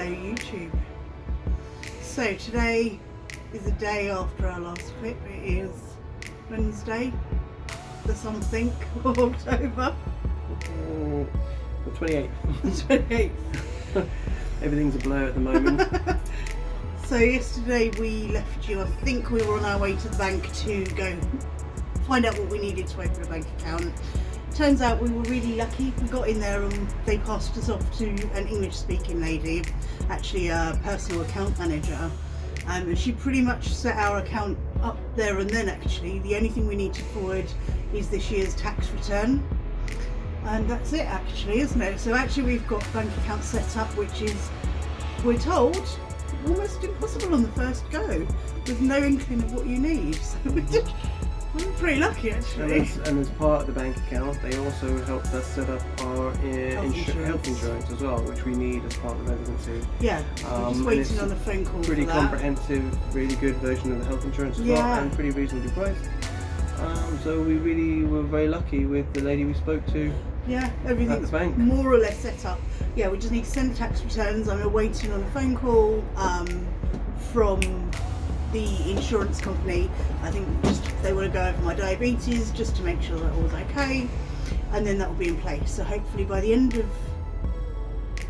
Hello YouTube. So today is the day after our last clip. It is Wednesday, the something of October. The 28th. The 28th. Everything's a blur at the moment. So yesterday we left you, I think we were on our way to the bank to go find out what we needed to open a bank account. Turns out we were really lucky. We got in there and they passed us off to an English speaking lady, actually a personal account manager. And she pretty much set our account up there and then actually. The only thing we need to forward is this year's tax return. And that's it actually, isn't it? So actually we've got bank accounts set up, which is, we're told, almost impossible on the first go, with no inkling of what you need. So we're pretty lucky actually. And as part of the bank account, they also helped us set up our health insurance as well, which we need as part of the residency. Yeah, we're just waiting on a phone call. Pretty for that. Comprehensive, really good version of the health insurance as well, and pretty reasonably priced. So we really were very lucky with the lady we spoke to. Yeah, everything's more or less set up. Yeah, we just need to send the tax returns. I'm waiting on a phone call from the insurance company. I think just they want to go over my diabetes just to make sure that all's okay, and then that will be in place. So hopefully by the end of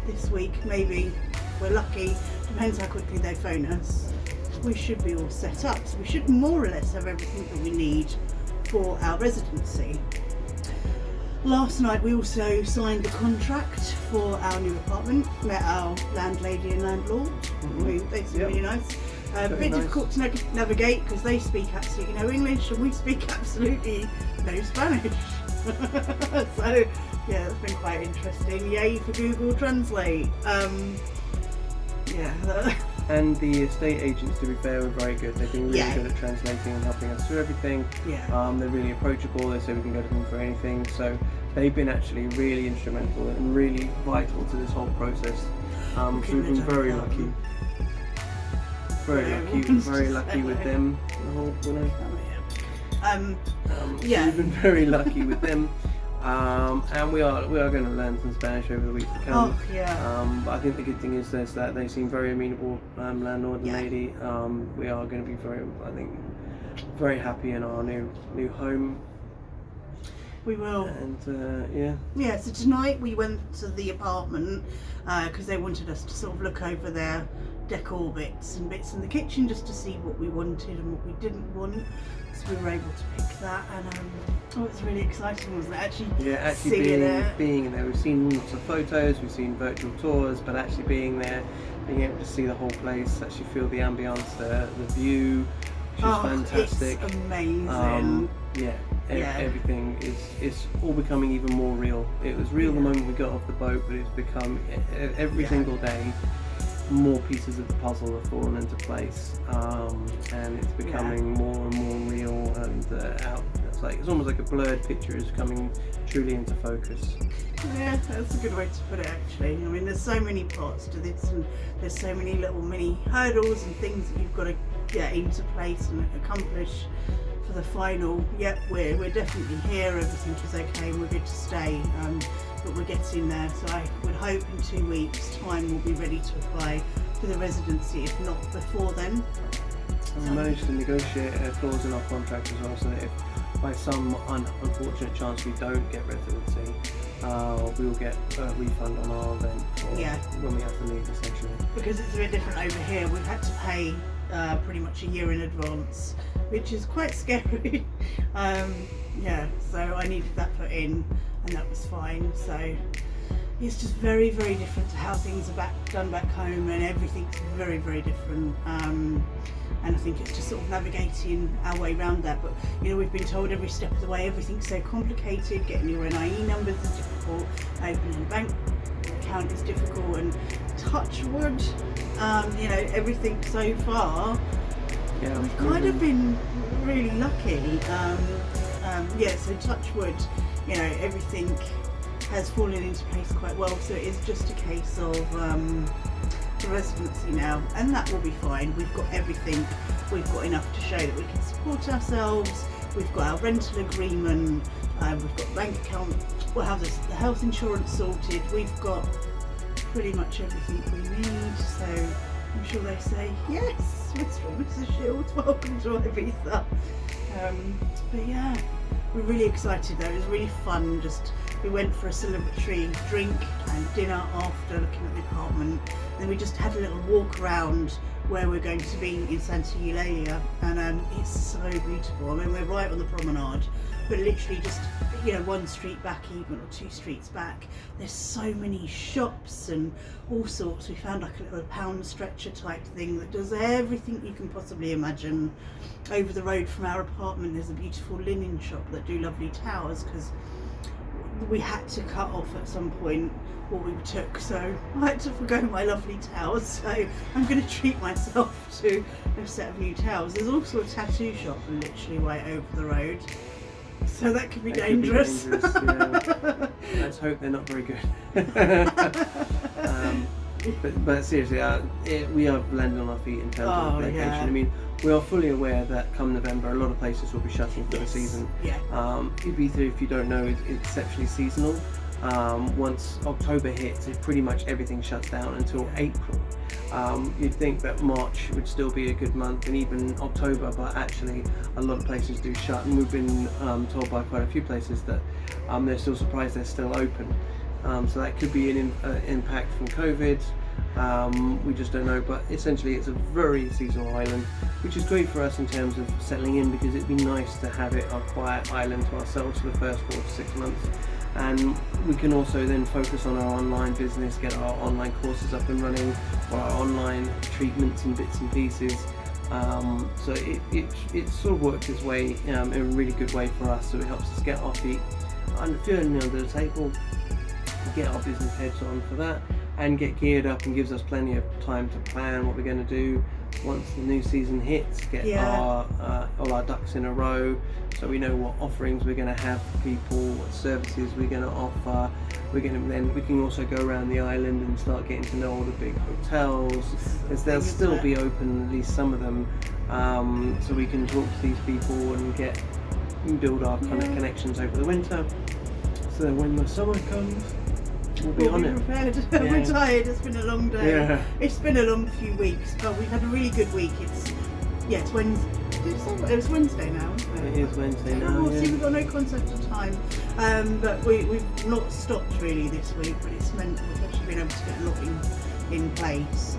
this week, maybe if we're lucky, depends how quickly they phone us, we should be all set up. So we should more or less have everything that we need for our residency. Last night we also signed the contract for our new apartment, met our landlady and landlord, who they seem really nice. A bit difficult to navigate because they speak absolutely no English and we speak absolutely no Spanish. So yeah, it's been quite interesting. Yay for Google Translate. Yeah. And the estate agents, to be fair, were very good. They've been really good at translating and helping us through everything. Yeah. They're really approachable. They say we can go to them for anything. So they've been actually really instrumental and really vital to this whole process. So we've been very lucky. Very lucky with them. Yeah. We've been very lucky with them. And we are going to learn some Spanish over the weeks to come. Oh, yeah. But I think the good thing is that they seem very amenable, landlord and lady. We are going to be very happy in our new home. We will. And yeah, so tonight we went to the apartment because they wanted us to sort of look over their decor bits in the kitchen just to see what we wanted and what we didn't want. So we were able to pick that, and it's really exciting, wasn't it? Actually being there. We've seen lots of photos, we've seen virtual tours, but actually being there, being able to see the whole place, actually feel the ambience, the view, which is fantastic. It's amazing. Everything is all becoming even more real. It was real the moment we got off the boat, but it's become every single day more pieces of the puzzle have fallen into place, and it's becoming more and more real, and it's almost like a blurred picture is coming truly into focus. Yeah, that's a good way to put it actually. I mean, there's so many parts to this, and there's so many little mini hurdles and things that you've got to get into place and accomplish for the final. Yep, we're definitely here, everything is okay, and we're good to stay, but we're getting there. So I would hope in 2 weeks time we'll be ready to apply for the residency, if not before then. And we managed to negotiate a clause in our contract as well, so that if by some unfortunate chance we don't get residency, we will get a refund on our rent when we have to leave, essentially. Because it's a bit different over here, we've had to pay pretty much a year in advance, which is quite scary. So I needed that put in, and that was fine. So it's just very, very different to how things are done back home, and everything's very, very different. And I think it's just sort of navigating our way around that. But we've been told every step of the way everything's so complicated. Getting your NIE numbers is difficult. Opening a bank account is difficult. And touch wood, everything so far. Yeah, we've kind of been really lucky. So touch wood, everything has fallen into place quite well. So it is just a case of the residency now, and that will be fine. We've got everything. We've got enough to show that we can support ourselves. We've got our rental agreement. We've got bank account. We'll have the health insurance sorted. We've got pretty much everything we need. So I'm sure they say, yes, Mr. and Mrs. Shields, welcome to IBIZA. But yeah, we're really excited though. It was really fun. We went for a celebratory drink and dinner after looking at the apartment. Then we just had a little walk around where we're going to be in Santa Eulalia, and it's so beautiful. I mean, we're right on the promenade, but literally just, one street back even, or 2 streets back, there's so many shops and all sorts. We found like a little pound stretcher type thing that does everything you can possibly imagine. Over the road from our apartment there's a beautiful linen shop that do lovely towels, because we had to cut off at some point what we took, so I had to forgo my lovely towels. So I'm going to treat myself to a set of new towels. There's also a tattoo shop literally right over the road, so that could be dangerous. Yeah. Let's hope they're not very good. But seriously, we are landing on our feet in terms of location. Yeah. I mean, we are fully aware that come November, a lot of places will be shutting for the season. Yeah. Ibiza, if you don't know, is exceptionally seasonal. Once October hits, pretty much everything shuts down until April. You'd think that March would still be a good month, and even October, but actually a lot of places do shut, and we've been told by quite a few places that they're still surprised they're still open. So that could be an impact from COVID. We just don't know, but essentially it's a very seasonal island, which is great for us in terms of settling in, because it'd be nice to have it a quiet island to ourselves for the first 4 to 6 months. And we can also then focus on our online business, get our online courses up and running, or our online treatments and bits and pieces. So it sort of works its way in a really good way for us. So it helps us get our feet under the table, get our business heads on for that, and get geared up, and gives us plenty of time to plan what we're going to do once the new season hits. Get all our ducks in a row, so we know what offerings we're going to have for people, what services we're going to offer. We can also go around the island and start getting to know all the big hotels, as they'll still be open, at least some of them, so we can talk to these people and build our kind of connections over the winter, so that when the summer comes, we'll be prepared. We're tired. It's been a long day. Yeah. It's been a long few weeks, but we've had a really good week. It's Wednesday. It's Wednesday now, isn't it? It is Wednesday now. See, we've got no concept of time, but we've not stopped really this week. But it's meant we've actually been able to get a lot in place.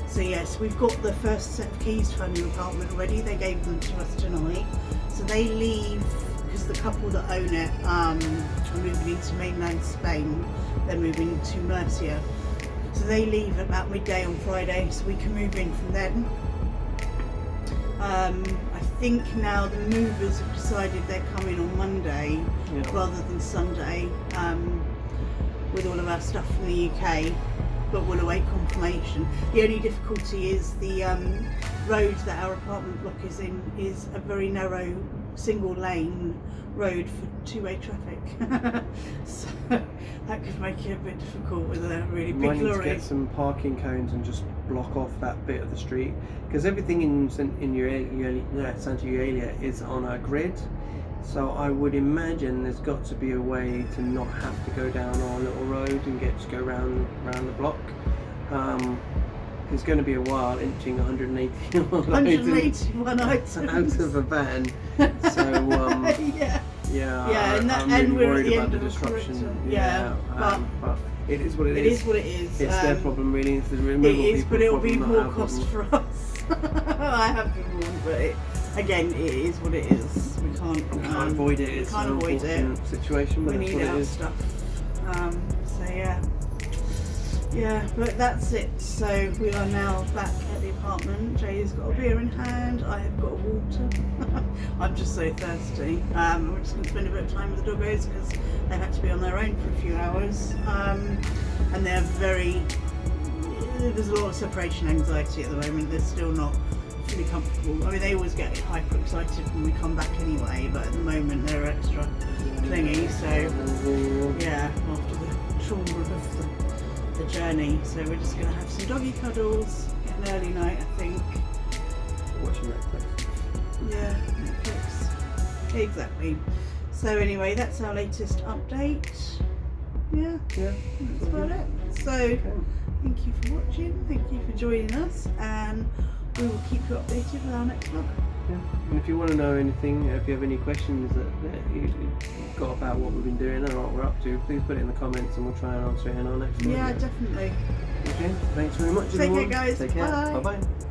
So yes, we've got the first set of keys to our new apartment already. They gave them to us tonight, so they leave. Because the couple that own it are moving into mainland Spain. They're moving to Murcia, so they leave about midday on Friday, so we can move in from then. I think now the movers have decided they're coming on Monday rather than Sunday, with all of our stuff from the UK, but we'll await confirmation. The only difficulty is the road that our apartment block is in is a very narrow single lane road for two-way traffic. So that could make it a bit difficult with a really big lorry. You might need to get some parking cones and just block off that bit of the street, because everything in Santa Eulalia is on a grid, so I would imagine there's got to be a way to not have to go down our little road and just go round the block. It's going to be a while inching 181 items out of a van. So and we're worried at the about end the of disruption. But it is what it is. It is what it is. It's their problem, really. It's the removal it is, but it'll be problem, more cost for us. I have been warned, but it is what it is. We can't avoid it. We can't avoid it. Situation, but we need our stuff. Yeah, but that's it. So we are now back at the apartment. Jay's got a beer in hand. I have got water. I'm just so thirsty. We're just going to spend a bit of time with the doggos because they've had to be on their own for a few hours. And they're there's a lot of separation anxiety at the moment. They're still not fully comfortable. I mean, they always get hyper excited when we come back anyway, but at the moment they're extra clingy. So yeah, after the trauma of the journey, so we're just going to have some doggy cuddles, get an early night, I think. Watching Netflix. Yeah, Netflix. Exactly. So anyway, that's our latest update. Yeah, Yeah. that's about it. So, thank you for watching, thank you for joining us, and we will keep you updated with our next vlog. Yeah. And if you want to know anything, if you have any questions that you've got about what we've been doing and what we're up to, please put it in the comments and we'll try and answer it in our next vlog. Yeah, definitely. Okay, thanks very much Take care, everyone. guys. Take care. Bye. Bye-bye.